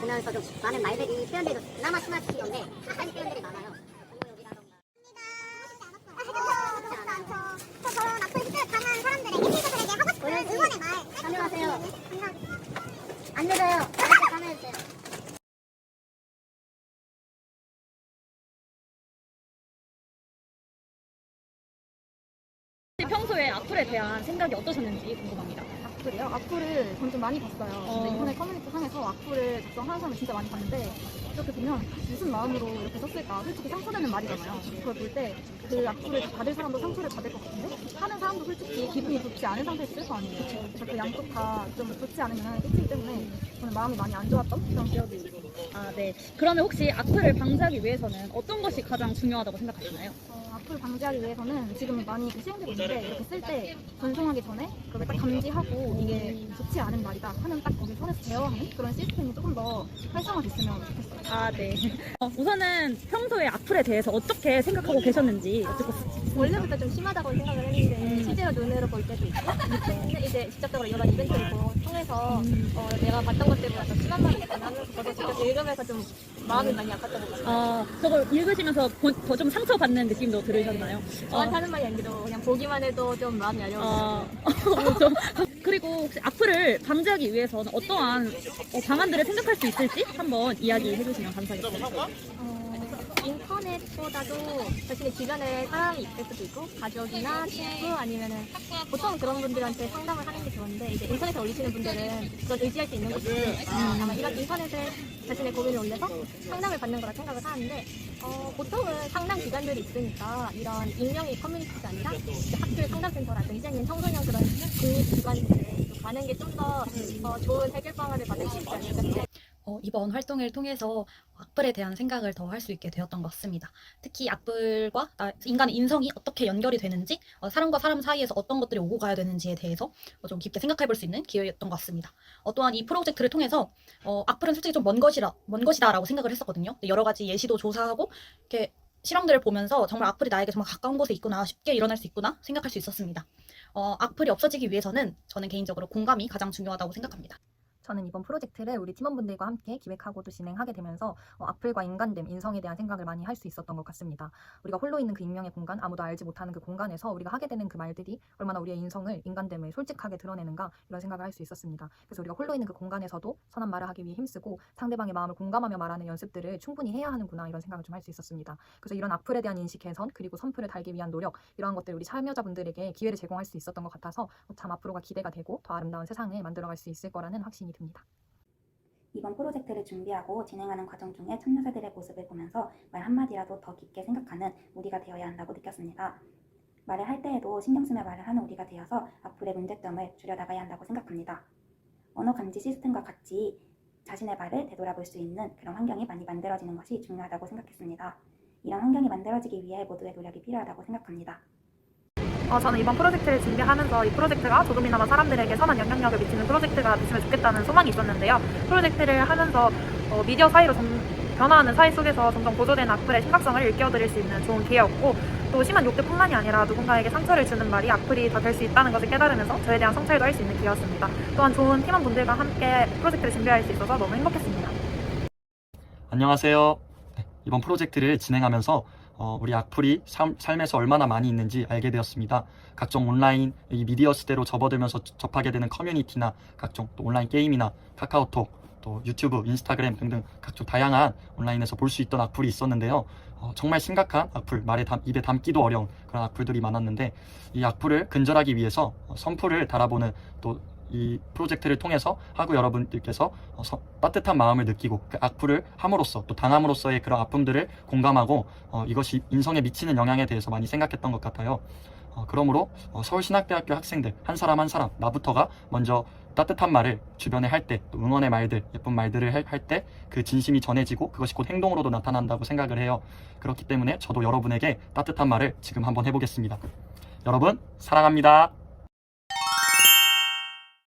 보면서 좀 많은 말들이 표현들이 좀 그나마 심하게 귀여운데 아까지 표현들이 많아요. 저런 앞으로 힘을 강한 사람들에게 힐들에게 하고 싶은 응원의 말 참여하세요. 감사합니다. 안 늦어요. 다시 참여해주세요. 평소에 악플에 대한 생각이 어떠셨는지 궁금합니다. 악플이요? 악플을 전 좀 많이 봤어요. 근데 인터넷 커뮤니티 상에서 악플을 작성하는 사람을 진짜 많이 봤는데 이렇게 보면 무슨 마음으로 이렇게 썼을까? 솔직히 상처되는 말이잖아요. 그걸 볼 때 그 악플을 받을 사람도 상처를 받을 것 같은데 하는 사람도 솔직히 기분이 좋지 않은 상태에서 쓸 거 아니에요. 그래서 그 양쪽 다 좀 좋지 않은 영향을 끼치기 때문에 저는 마음이 많이 안 좋았던 그런 기억이 있어요. 아, 네. 그러면 혹시 악플을 방지하기 위해서는 어떤 것이 가장 중요하다고 생각하시나요? 악플 방지하기 위해서는 지금 많이 시행되고 있는데 이렇게 쓸 때 전송하기 전에 그걸 딱 감지하고 이게 좋지 않은 말이다 하면 딱 거기 손에서 제어하는 그런 시스템이 조금 더 활성화됐으면 좋겠어요. 아, 네. 우선은 평소에 악플에 대해서 어떻게 생각하고 계셨는지 여쭙고 원래부터 좀 심하다고 생각을 했는데 실제로 눈으로 볼 때도 있고 근데 이제 직접적으로 이런 이벤트를 통해서 내가 봤던 것들보다 더 심한 말이 있구나 하면서 저도 직접 읽으면서 좀 마음이 많이 아팠던 것 같아요. 아, 저걸 읽으시면서 더 좀 상처받는 느낌도 들으셨나요? 저한테 하는 말이 아니고 그냥 보기만 해도 좀 마음이 아려워요. 그리고 혹시 악플을 방지하기 위해서는 어떠한 방안들을 생각할 수 있을지 한번 이야기해 주시면 감사하겠습니다. 인터넷보다도 자신의 주변에 사람이 있을 수도 있고 가족이나 친구 아니면은 보통 그런 분들한테 상담을 하는 게 좋은데 이제 인터넷에 올리시는 분들은 그걸 의지할 수 있는 것이 아마 이런 인터넷에 자신의 고민을 올려서 상담을 받는 거라 생각을 하는데 보통은 상담 기관들이 있으니까 이런 익명의 커뮤니티가 아니라 학교 상담센터라든지 아니면 청소년 그런 국립기관들에 가는 게 좀 더 좋은 해결 방안을 받을 수 있지 않을까. 이번 활동을 통해서 악플에 대한 생각을 더 할 수 있게 되었던 것 같습니다. 특히 악플과 인간의 인성이 어떻게 연결이 되는지, 사람과 사람 사이에서 어떤 것들이 오고 가야 되는지에 대해서 좀 깊게 생각해 볼 수 있는 기회였던 것 같습니다. 또한 이 프로젝트를 통해서 악플은 솔직히 좀 먼 것이다라고 생각을 했었거든요. 여러 가지 예시도 조사하고 이렇게 실험들을 보면서 정말 악플이 나에게 정말 가까운 곳에 있구나, 쉽게 일어날 수 있구나 생각할 수 있었습니다. 악플이 없어지기 위해서는 저는 개인적으로 공감이 가장 중요하다고 생각합니다. 저는 이번 프로젝트를 우리 팀원분들과 함께 기획하고 또 진행하게 되면서 악플과 인간됨, 인성에 대한 생각을 많이 할 수 있었던 것 같습니다. 우리가 홀로 있는 그 익명의 공간, 아무도 알지 못하는 그 공간에서 우리가 하게 되는 그 말들이 얼마나 우리의 인성을, 인간됨을 솔직하게 드러내는가 이런 생각을 할 수 있었습니다. 그래서 우리가 홀로 있는 그 공간에서도 선한 말을 하기 위해 힘쓰고 상대방의 마음을 공감하며 말하는 연습들을 충분히 해야 하는구나 이런 생각을 좀 할 수 있었습니다. 그래서 이런 악플에 대한 인식 개선 그리고 선플을 달기 위한 노력 이러한 것들 우리 참여자분들에게 기회를 제공할 수 있었던 것 같아서 참 앞으로가 기대가 되고 더 아름다운 세상을 만들어갈 수 있을 거라는 확신이 듭니다. 이번 프로젝트를 준비하고 진행하는 과정 중에 참여자들의 모습을 보면서 말 한마디라도 더 깊게 생각하는 우리가 되어야 한다고 느꼈습니다. 말을 할 때에도 신경 쓰며 말을 하는 우리가 되어서 악플의 문제점을 줄여나가야 한다고 생각합니다. 언어 감지 시스템과 같이 자신의 말을 되돌아볼 수 있는 그런 환경이 많이 만들어지는 것이 중요하다고 생각했습니다. 이런 환경이 만들어지기 위해 모두의 노력이 필요하다고 생각합니다. 저는 이번 프로젝트를 준비하면서 이 프로젝트가 조금이나마 사람들에게 선한 영향력을 미치는 프로젝트가 됐으면 좋겠다는 소망이 있었는데요. 프로젝트를 하면서 미디어 사이로 변화하는 사회 속에서 점점 고조되는 악플의 심각성을 일깨워드릴 수 있는 좋은 기회였고 또 심한 욕들뿐만이 아니라 누군가에게 상처를 주는 말이 악플이 더 될 수 있다는 것을 깨달으면서 저에 대한 성찰도 할 수 있는 기회였습니다. 또한 좋은 팀원분들과 함께 프로젝트를 준비할 수 있어서 너무 행복했습니다. 안녕하세요. 이번 프로젝트를 진행하면서 우리 악플이 삶에서 얼마나 많이 있는지 알게 되었습니다. 각종 온라인 이 미디어 시대로 접어들면서 접하게 되는 커뮤니티나 각종 또 온라인 게임이나 카카오톡 또 유튜브, 인스타그램 등등 각종 다양한 온라인에서 볼 수 있던 악플이 있었는데요. 정말 심각한 악플, 입에 담기도 어려운 그런 악플들이 많았는데 이 악플을 근절하기 위해서 선플을 달아보는 또 이 프로젝트를 통해서 하구 여러분들께서 따뜻한 마음을 느끼고 그 악플을 함으로써 또 당함으로써의 그런 아픔들을 공감하고 이것이 인성에 미치는 영향에 대해서 많이 생각했던 것 같아요. 그러므로 서울신학대학교 학생들 한 사람 한 사람 나부터가 먼저 따뜻한 말을 주변에 할 때 또 응원의 말들, 예쁜 말들을 할 때 그 진심이 전해지고 그것이 곧 행동으로도 나타난다고 생각을 해요. 그렇기 때문에 저도 여러분에게 따뜻한 말을 지금 한번 해보겠습니다. 여러분 사랑합니다.